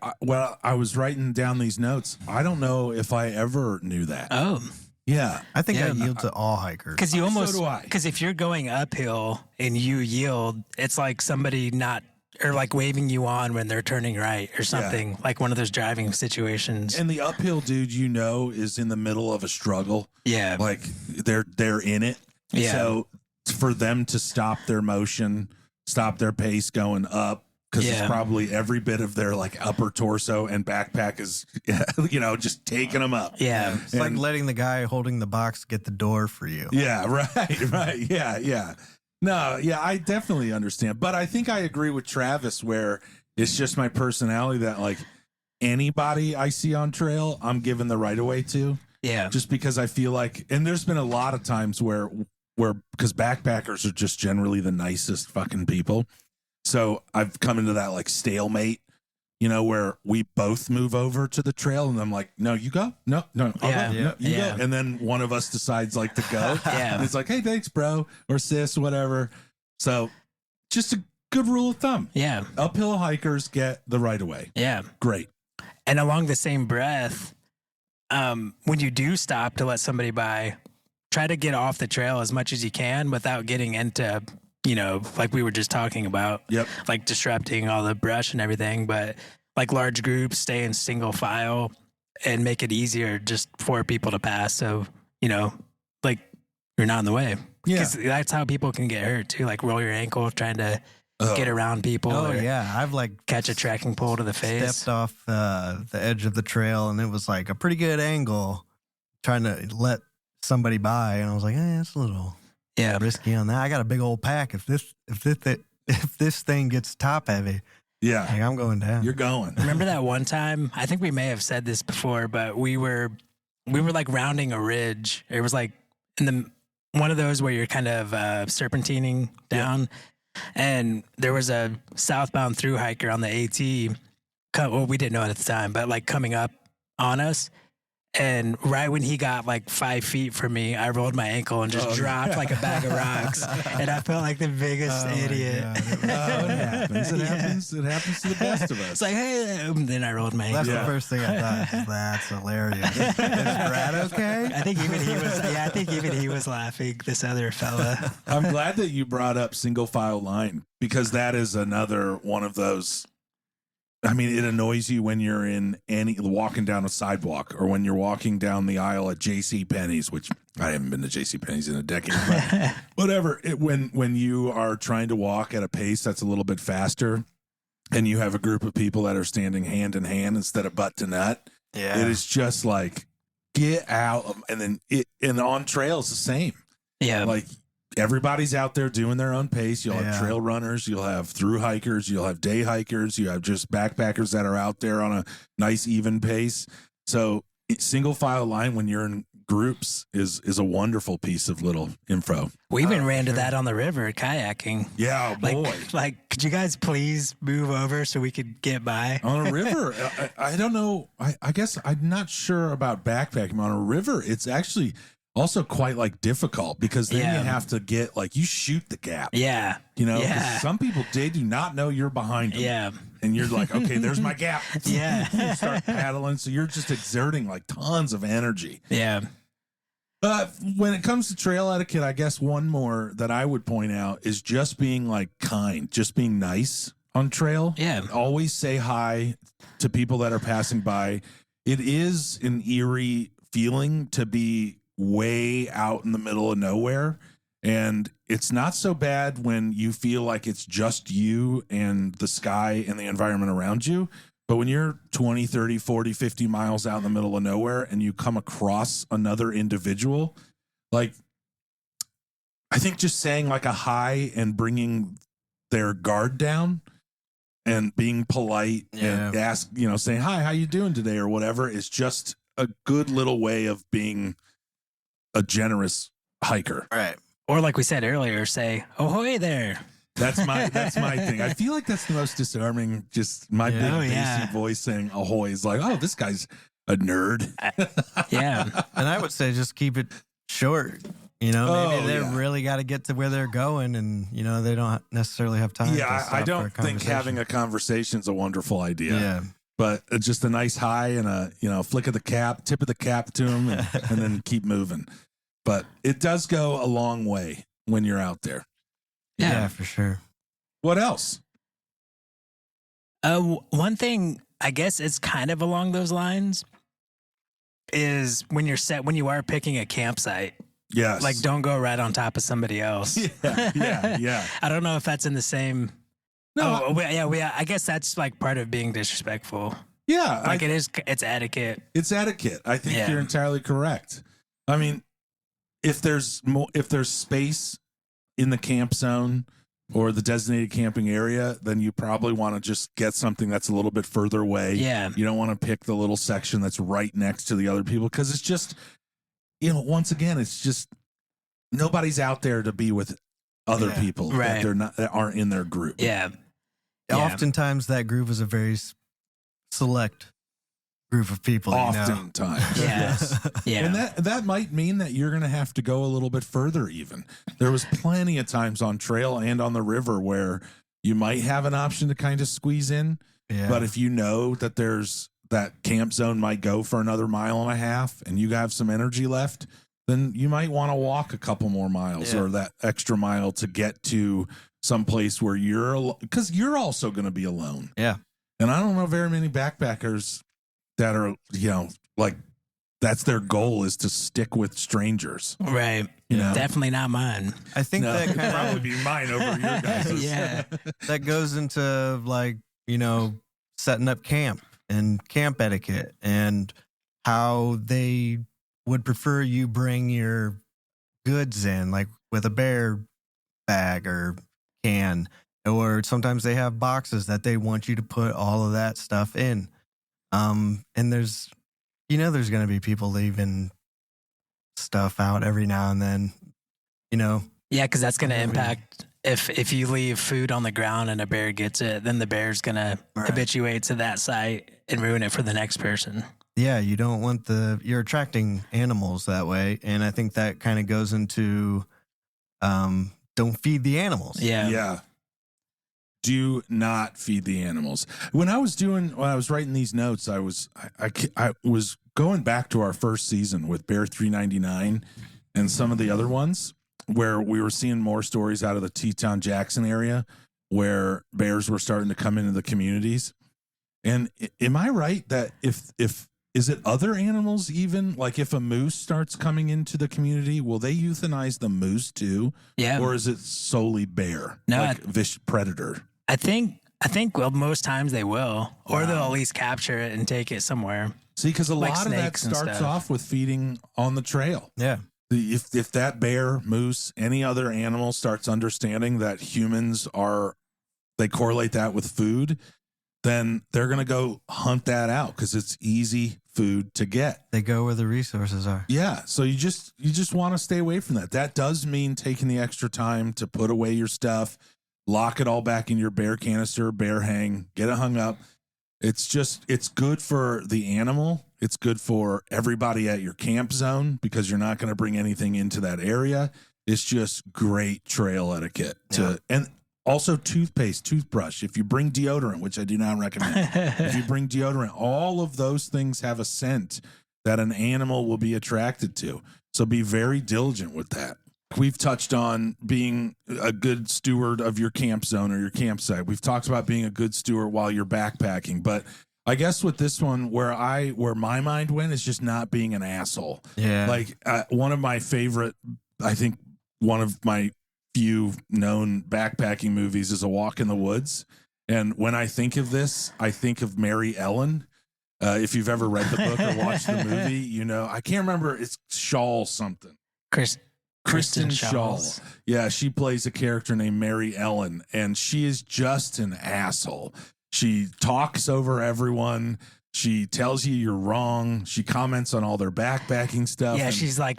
I was writing down these notes. I don't know if I ever knew that. Oh, Yeah. I think I yield to all hikers. because you almost, do I. because if you're going uphill and you yield, it's like somebody not, or like waving you on when they're turning right or something, like one of those driving situations. And the uphill dude, is in the middle of a struggle. Yeah. Like they're in it. Yeah. So for them to stop their motion, stop their pace going up, because it's probably every bit of their like upper torso and backpack is, just taking them up. Yeah. It's like letting the guy holding the box get the door for you. Yeah, right. Yeah. No, yeah, I definitely understand. But I think I agree with Travis where it's just my personality that like anybody I see on trail, I'm giving the right of way to. Yeah. Just because I feel like, and there's been a lot of times where because backpackers are just generally the nicest fucking people. So I've come into that like stalemate, where we both move over to the trail and I'm like, no, you go. No, I'll go. No, you go. And then one of us decides like to go. And it's like, hey, thanks, bro, or sis, whatever. So just a good rule of thumb. Yeah. Uphill hikers get the right of way. Yeah. Great. And along the same breath, when you do stop to let somebody by, try to get off the trail as much as you can without getting into, like we were just talking about, like disrupting all the brush and everything. But like large groups, stay in single file and make it easier just for people to pass. So, like you're not in the way. Yeah. Because that's how people can get hurt too. Like roll your ankle trying to get around people. Oh or yeah, I've like catch a trekking pole to the face. stepped off the edge of the trail, and it was like a pretty good angle, trying to let somebody by, and I was like, it's a little risky on that. I got a big old pack. If this thing gets top heavy, like, I'm going down. You're going. Remember that one time? I think we may have said this before, but we were like rounding a ridge. It was like in one of those where you're kind of serpentining down. And there was a southbound thru-hiker on the AT. Well, we didn't know it at the time, but like coming up on us. And right when he got like 5 feet from me, I rolled my ankle and just dropped like a bag of rocks. And I felt like the biggest idiot. It happens. It happens to the best of us. It's like, hey, and then I rolled my ankle. That's the first thing I thought. That's hilarious. Is Brad okay? I think even he was laughing, this other fella. I'm glad that you brought up single file line, because that is another one of those. I mean, it annoys you when you're walking down a sidewalk or when you're walking down the aisle at J.C. Penney's, which I haven't been to J.C. Penney's in a decade, but whatever. When you are trying to walk at a pace that's a little bit faster and you have a group of people that are standing hand in hand instead of butt to nut, it is just like, get out. And on trail it's the same. Yeah. Like, everybody's out there doing their own pace. You'll have trail runners, you'll have thru hikers, you'll have day hikers, you have just backpackers that are out there on a nice even pace. So single file line when you're in groups is a wonderful piece of little info. We even ran to that on the river kayaking. Yeah, boy. Like, could you guys please move over so we could get by? On a river, I don't know. I guess I'm not sure about backpacking. On a river, it's actually also quite like difficult because then you have to get like, you shoot the gap. Yeah. You know, 'cause some people, they do not know you're behind them. Yeah. And you're like, okay, there's my gap. Yeah. You start paddling. So you're just exerting like tons of energy. Yeah. When it comes to trail etiquette, I guess one more that I would point out is just being like kind, just being nice on trail. Yeah. Always say hi to people that are passing by. It is an eerie feeling to be way out in the middle of nowhere. And it's not so bad when you feel like it's just you and the sky and the environment around you. But when you're 20, 30, 40, 50 miles out in the middle of nowhere and you come across another individual, like, I think just saying like a hi and bringing their guard down and being polite and saying, hi, how you doing today or whatever is just a good little way of being a generous hiker. Right. Or like we said earlier, say, ahoy there. That's my thing. I feel like that's the most disarming. Just my big bassy voice saying ahoy is like, oh, this guy's a nerd. Yeah. And I would say just keep it short. You know, maybe they really got to get to where they're going and, you know, they don't necessarily have time. Yeah, I don't think having a conversation is a wonderful idea. Yeah. But just a nice hi and a, flick of the cap, tip of the cap to them and then keep moving. But it does go a long way when you're out there. Yeah, for sure. What else? One thing, I guess it's kind of along those lines, is when you are picking a campsite. Yes. Like, don't go right on top of somebody else. Yeah. I don't know if that's in the same. No. I guess that's like part of being disrespectful. Yeah. Like it's etiquette. It's etiquette. I think you're entirely correct. I mean, if there's space in the camp zone or the designated camping area, then you probably want to just get something that's a little bit further away. Yeah. You don't want to pick the little section that's right next to the other people because it's just, once again, it's just nobody's out there to be with other people that aren't in their group. Yeah. Oftentimes that group is a very select group of people. Oftentimes. Yes. Yeah. And that might mean that you're going to have to go a little bit further even. There was plenty of times on trail and on the river where you might have an option to kind of squeeze in. Yeah. But if you know that that camp zone might go for another mile and a half and you have some energy left, then you might want to walk a couple more miles or that extra mile to get to some place where because you're also going to be alone. Yeah. And I don't know very many backpackers that are, like that's their goal is to stick with strangers. Right. Definitely not mine. I think that could probably be mine over your guys'. Yeah. That goes into like, setting up camp and camp etiquette and how they would prefer you bring your goods in, like with a bear bag or can, or sometimes they have boxes that they want you to put all of that stuff in. And there's going to be people leaving stuff out every now and then, Yeah, because that's going to impact if you leave food on the ground and a bear gets it, then the bear's going to habituate to that site and ruin it for the next person. Yeah, you don't want you're attracting animals that way. And I think that kind of goes into don't feed the animals. Yeah. Do not feed the animals. When I was writing these notes, I was going back to our first season with Bear 399 and some of the other ones where we were seeing more stories out of the Teton Jackson area where bears were starting to come into the communities. And am I right that if is it other animals even? Like if a moose starts coming into the community, will they euthanize the moose too? Yeah. Or is it solely bear? No, like predator? I think well, most times they will, or they'll at least capture it and take it somewhere. See, because a Like lot of that snakes and starts stuff. off with feeding on the trail. Yeah. If that bear, moose, any other animal starts understanding that humans they correlate that with food, then they're going to go hunt that out because it's easy food to get. They go where the resources are. Yeah. So you just want to stay away from that. That does mean taking the extra time to put away your stuff, lock it all back in your bear canister, bear hang, get it hung up. It's good for the animal. It's good for everybody at your camp zone because you're not going to bring anything into that area. It's just great trail etiquette and also toothpaste, toothbrush. If you bring deodorant, which I do not recommend, if you bring deodorant, all of those things have a scent that an animal will be attracted to. So be very diligent with that. We've touched on being a good steward of your camp zone or your campsite. We've talked about being a good steward while you're backpacking, but I guess with this one, where my mind went is just not being an asshole. Yeah. Like one of my favorite, I think one of my few known backpacking movies is A Walk in the Woods. And when I think of this, I think of Mary Ellen. If you've ever read the book or watched the movie, you know, I can't remember. It's Shaw something. Kristen Shaw. Yeah, she plays a character named Mary Ellen, and she is just an asshole. She talks over everyone. She tells you you're wrong. She comments on all their backpacking stuff. Yeah, she's like,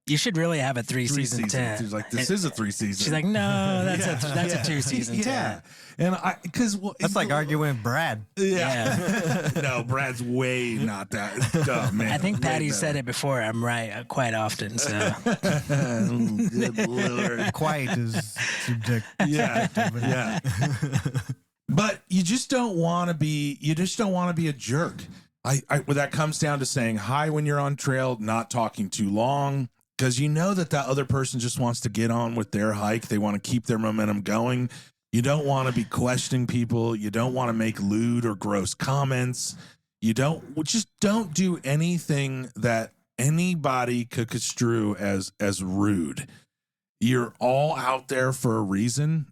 you should really have a three-season tent. She's like, this is a 3-season. She's like, no, that's a 2-season tent. Yeah. And That's like arguing with Brad. Yeah. No, Brad's way not that dumb, man. I think Patty said it before. I'm right quite often. So good Lord. Quite is subjective. Yeah. But you just don't want to be a jerk. Well, that comes down to saying hi when you're on trail, not talking too long, because you know that other person just wants to get on with their hike. They want to keep their momentum going. You don't want to be questioning people. You don't want to make lewd or gross comments. Just don't do anything that anybody could construe as rude. You're all out there for a reason.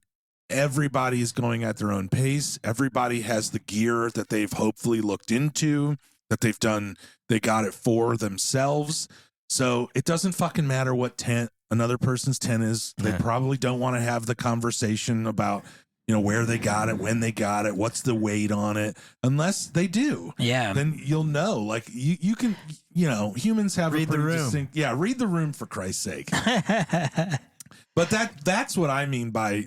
Everybody is going at their own pace. Everybody has the gear that they've hopefully looked into, that they got it for themselves. So it doesn't fucking matter what tent another person's tent is. They probably don't want to have the conversation about, where they got it, when they got it, what's the weight on it, unless they do. Yeah. Then you'll know. Like you can, humans have read a pretty the room. distinct, read the room for Christ's sake. But that's what I mean by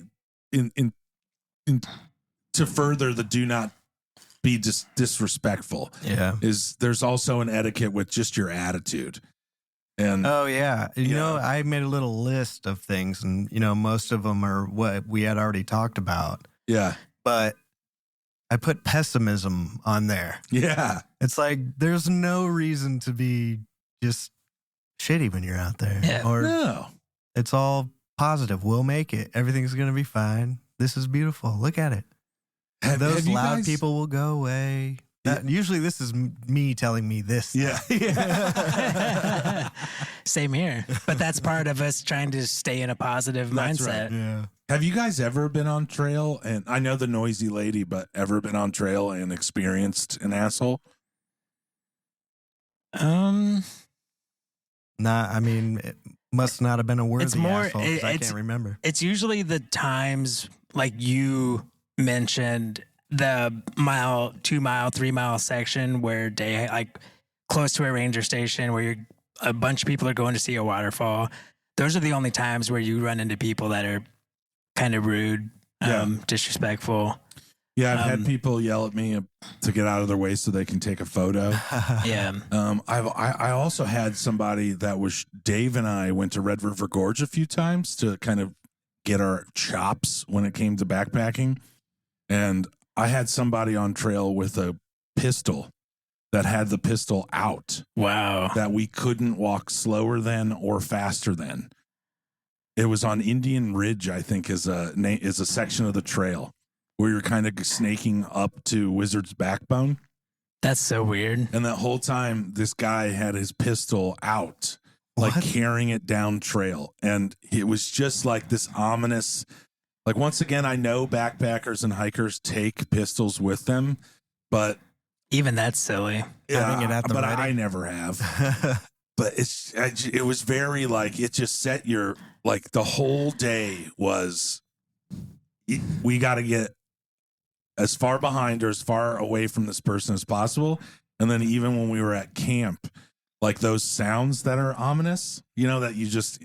in to further the do not be disrespectful. Yeah. Is there's also an etiquette with just your attitude. And oh yeah, I made a little list of things, and most of them are what we had already talked about. Yeah, but I put pessimism on there. Yeah, it's like there's no reason to be just shitty when you're out there. Yeah. Or no, it's all positive. We'll make it. Everything's gonna be fine. This is beautiful. Look at it. Those loud people will go away. Usually this is me telling me this. Yeah. Same here. But that's part of us trying to stay in a positive mindset. Right. Yeah. Have you guys ever been on trail? And I know the noisy lady, but ever been on trail and experienced an asshole? It must not have been a worthy asshole. I can't remember. It's usually the times like you mentioned, the 2 mile, 3 mile section where they like close to a ranger station where a bunch of people are going to see a waterfall. Those are the only times where you run into people that are kind of rude, disrespectful. Yeah, I've had people yell at me to get out of their way so they can take a photo. Yeah. I also had somebody that was Dave and I went to Red River Gorge a few times to kind of get our chops when it came to backpacking. And I had somebody on trail with a pistol that had the pistol out. Wow. That we couldn't walk slower than or faster than. It was on Indian Ridge, I think, is a section of the trail. where you're kind of snaking up to Wizard's Backbone. That's so weird. And that whole time, this guy had his pistol out, like carrying it down trail. And it was just like this ominous, like, once again, I know backpackers and hikers take pistols with them, but even that's silly. Having it at the but ready. I never have. But it was very like, it just set your, like, the whole day was, we got to get as far behind or as far away from this person as possible. And then even when we were at camp, like those sounds that are ominous, that you just,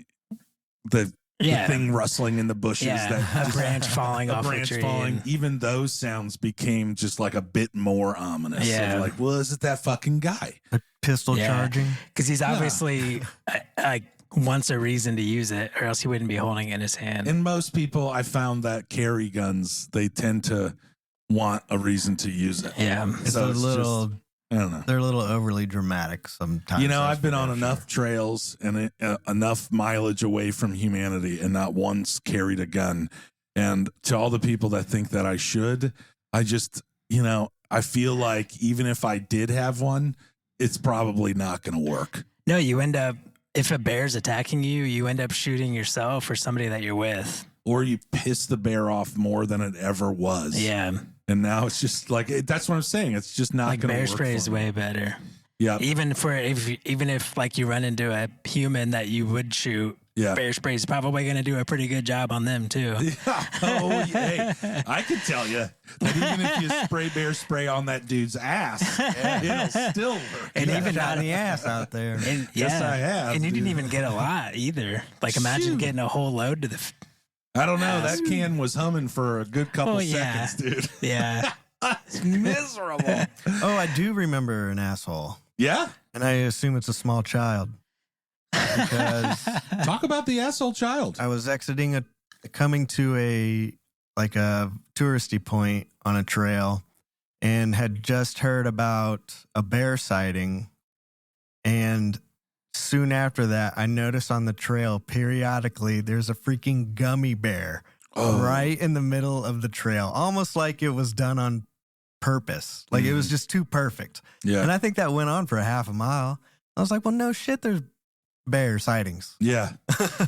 the thing rustling in the bushes, that a branch falling off a tree. Even those sounds became just like a bit more ominous. Yeah. Like, well, is it that fucking guy? A pistol charging? Because he's obviously like wants a reason to use it, or else he wouldn't be holding it in his hand. And most people I found that carry guns, they tend to want a reason to use it. Yeah. It's a little, I don't know. they're a little overly dramatic sometimes. I've been on enough trails and enough mileage away from humanity and not once carried a gun. And to all the people that think that I should, I just, I feel like even if I did have one, it's probably not going to work. No, you end up, if a bear's attacking you, you end up shooting yourself or somebody that you're with. Or you piss the bear off more than it ever was. Yeah. And now it's just like, that's what I'm saying. It's just not like going to work. Bear spray is way better. Yeah. Even if like you run into a human that you would shoot, bear spray is probably going to do a pretty good job on them too. Yeah. Oh, hey, I can tell you that even if you spray bear spray on that dude's ass, it'll still work. And even on the ass out there. And, yes, I have. And you didn't even get a lot either. Like imagine getting a whole load to the. I don't know. That can was humming for a good couple seconds, dude. Yeah. It's miserable. Oh, I do remember an asshole. Yeah? And I assume it's a small child. Because talk about the asshole child. I was coming to a touristy point on a trail and had just heard about a bear sighting. And soon after that, I noticed on the trail periodically there's a freaking gummy bear right in the middle of the trail, almost like it was done on purpose. Like it was just too perfect. Yeah. And I think that went on for a half a mile. I was like, well, no shit, there's bear sightings. Yeah.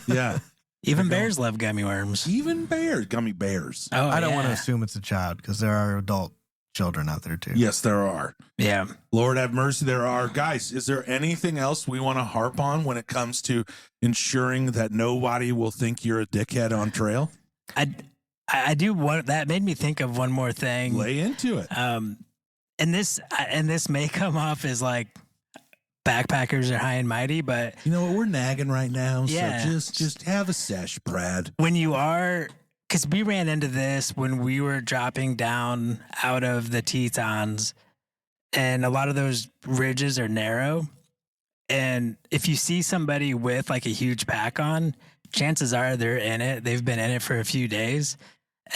Yeah. Even bears love gummy worms. Even bears, gummy bears. Oh, I don't want to assume it's a child because there are adult children out there too. Yes, there are. Yeah. Lord have mercy, there are. Guys, is there anything else we want to harp on when it comes to ensuring that nobody will think you're a dickhead on trail? I do want, that made me think of one more thing. Lay into it. And this may come off as like backpackers are high and mighty, but you know what, we're nagging right now. Yeah. So just have a sesh, Brad. When you are, because we ran into this when we were dropping down out of the Tetons, and a lot of those ridges are narrow. And if you see somebody with like a huge pack on, chances are they're in it. They've been in it for a few days,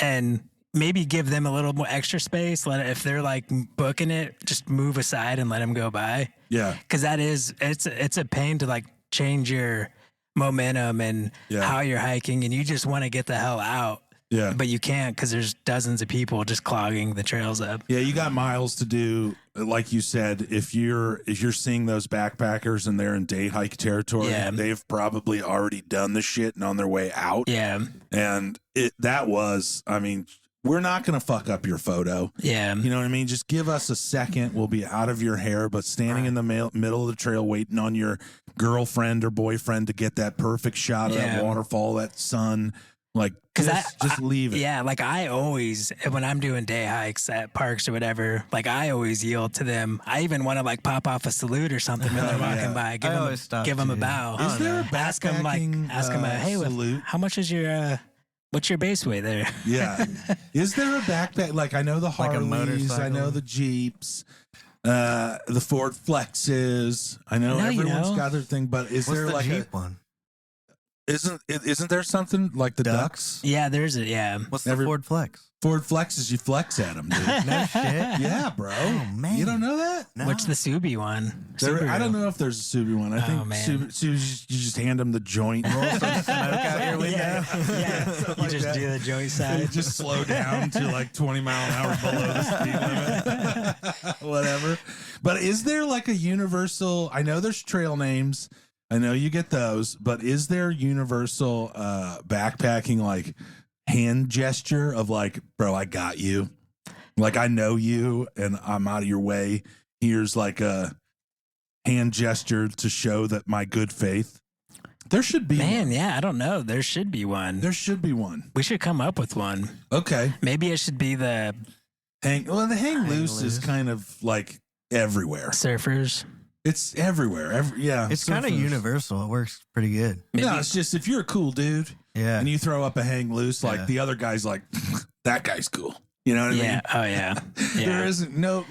and maybe give them a little more extra space. If they're like booking it, just move aside and let them go by. Yeah. Cause it's a pain to like change your momentum and how you're hiking, and you just want to get the hell out. Yeah. But you can't because there's dozens of people just clogging the trails up. Yeah, you got miles to do. Like you said, if you're seeing those backpackers and they're in day hike territory, they've probably already done the shit and on their way out. Yeah. And we're not going to fuck up your photo. Yeah. You know what I mean? Just give us a second. We'll be out of your hair, but standing in the middle of the trail waiting on your girlfriend or boyfriend to get that perfect shot of that waterfall, that sun. Like, just leave it. Yeah, like I always, when I'm doing day hikes at parks or whatever, like I always yield to them. I even want to like pop off a salute or something when they're walking by. Give them a bow. Is there a ask them hey, salute? How much is your what's your base weight there? Yeah. Is there a backpack? Like I know the Harleys, I know the Jeeps, the Ford Flexes. I know everyone's got their thing, but is there the like Jeep one? Isn't there something like the ducks? Yeah, there's a What's the Ford Flex? Ford Flex is you flex at them, dude. No shit. Yeah, bro. Oh, man. You don't know that? No. What's the Subi one? I don't know if there's a Subi one. I think man. you just hand them the joint. Roll some smoke out your window. Yeah. You just do the joint side. Just slow down to like 20 mile an hour below the speed limit. Whatever. But is there like a universal? I know there's trail names. I know you get those, but is there universal backpacking like hand gesture of like, bro, I got you. Like I know you and I'm out of your way. Here's like a hand gesture to show that my good faith. There should be one. Yeah, I don't know. There should be one. There should be one. We should come up with one. Okay. Maybe it should be the The hang loose is kind of like everywhere. surfers. It's everywhere. It's kind of universal. It works pretty good. Maybe, No, it's just if you're a cool dude Yeah. and you throw up a hang loose, like Yeah. the other guy's like, that guy's cool. You know what I mean? yeah. Oh yeah. There Yeah. isn't no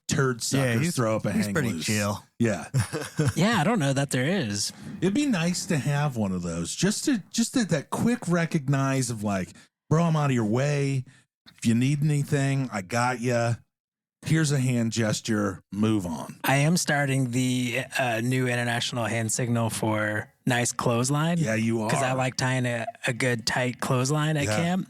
turd suckers throw up a he's hang pretty loose. chill. Yeah. Yeah. I don't know that there is. It'd be nice to have one of those. Just that quick recognize of like, bro, I'm out of your way. If you need anything, I got you. Here's a hand gesture. Move on. I am starting the new international hand signal for nice clothesline. Yeah, you are. Because I like tying a good tight clothesline at camp.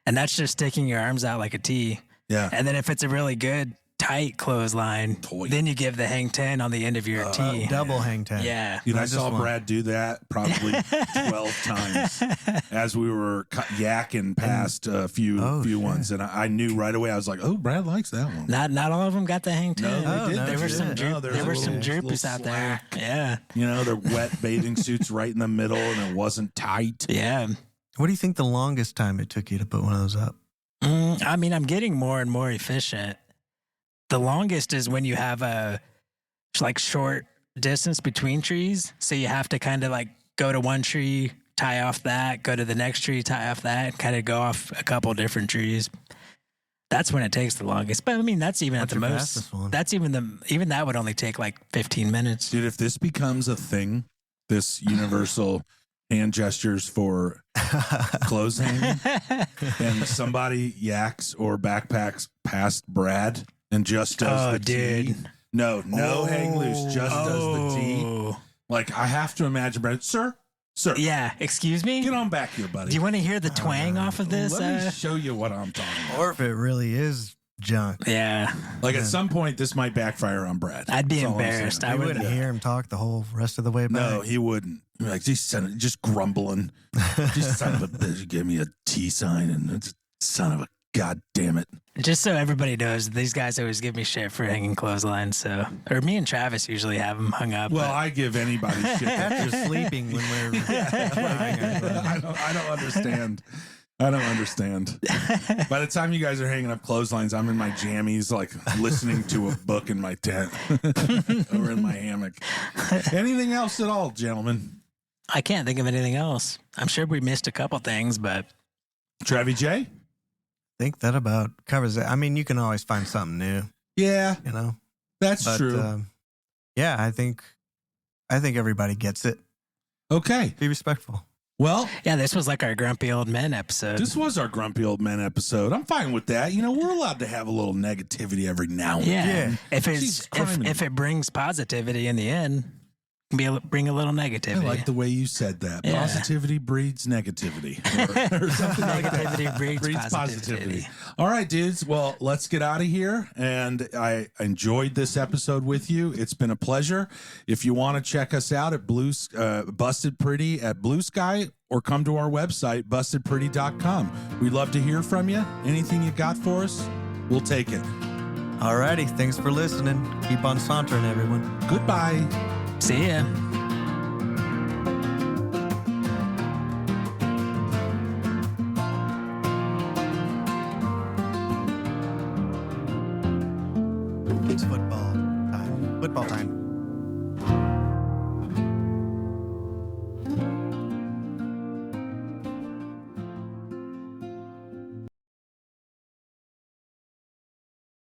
And that's just sticking your arms out like a T. Yeah. And then if it's a really good tight clothesline, then you give the hang 10 on the end of your T. Double hang 10. Yeah. Dude, I Not saw just one. Brad do that probably 12 times as we were yakking past a few ones. And I knew right away, I was like, oh, Brad likes that one. Not all of them got the hang 10. No, they didn't. There were shit. some No, there's there a were some little droopies out there. slack. Yeah. You know, their wet bathing suits right in the middle and it wasn't tight. Yeah. What do you think the longest time it took you to put one of those up? I mean, I'm getting more and more efficient. The longest is when you have a like short distance between trees. So you have to kind of like go to one tree, tie off that, go to the next tree, tie off that, kind of go off a couple different trees. That's when it takes the longest. But I mean, that's even What's at the your most. fastest one? That's even that would only take like 15 minutes. Dude, if this becomes a thing, this universal hand gestures for clothes hanging, and somebody yaks or backpacks past Brad and just does the T. dude. No hang loose, just does the T. Oh. Like, I have to imagine Brad, sir, Yeah, excuse me? get on back here, buddy. Do you want to hear the twang off of this? Let me show you what I'm talking about. Or if it really is junk. Yeah. Like, at some point, this might backfire on Brad. I'd be That's all I'm saying. embarrassed. I wouldn't hear him talk the whole rest of the way back. No, he wouldn't. He'd be like, just grumbling. Just son of a bitch, give me a T sign and it's son of a god damn it. Just so everybody knows, these guys always give me shit for hanging clotheslines. So, or me and Travis usually have them hung up. Well, but- I give anybody shit. After sleeping when we're flying, I don't understand. I don't understand. By the time you guys are hanging up clotheslines, I'm in my jammies, like listening to a book in my tent or in my hammock. Anything else at all, gentlemen? I can't think of anything else. I'm sure we missed a couple things, but Travis J? I think that about covers it. I mean, you can always find something new, Yeah, you know. that's But true. yeah, I think everybody gets it. Okay. Be respectful. Well, yeah, this was like our grumpy old men episode. this was our Grumpy Old Men episode. I'm fine with that. You know, we're allowed to have a little negativity every now and yeah. then. If Jesus it's Christ. if it brings positivity in the end, bring a little I negativity. like the way you said that. Yeah. Positivity breeds negativity. Or something like that. Negativity breeds positivity. All right, dudes. Well, let's get out of here. And I enjoyed this episode with you. It's been a pleasure. If you want to check us out at Busted Pretty at Blue Sky, or come to our website, bustedpretty.com. We'd love to hear from you. Anything you got for us, we'll take it. Alrighty, thanks for listening. Keep on sauntering, everyone. Goodbye. See ya. It's football time. Football time.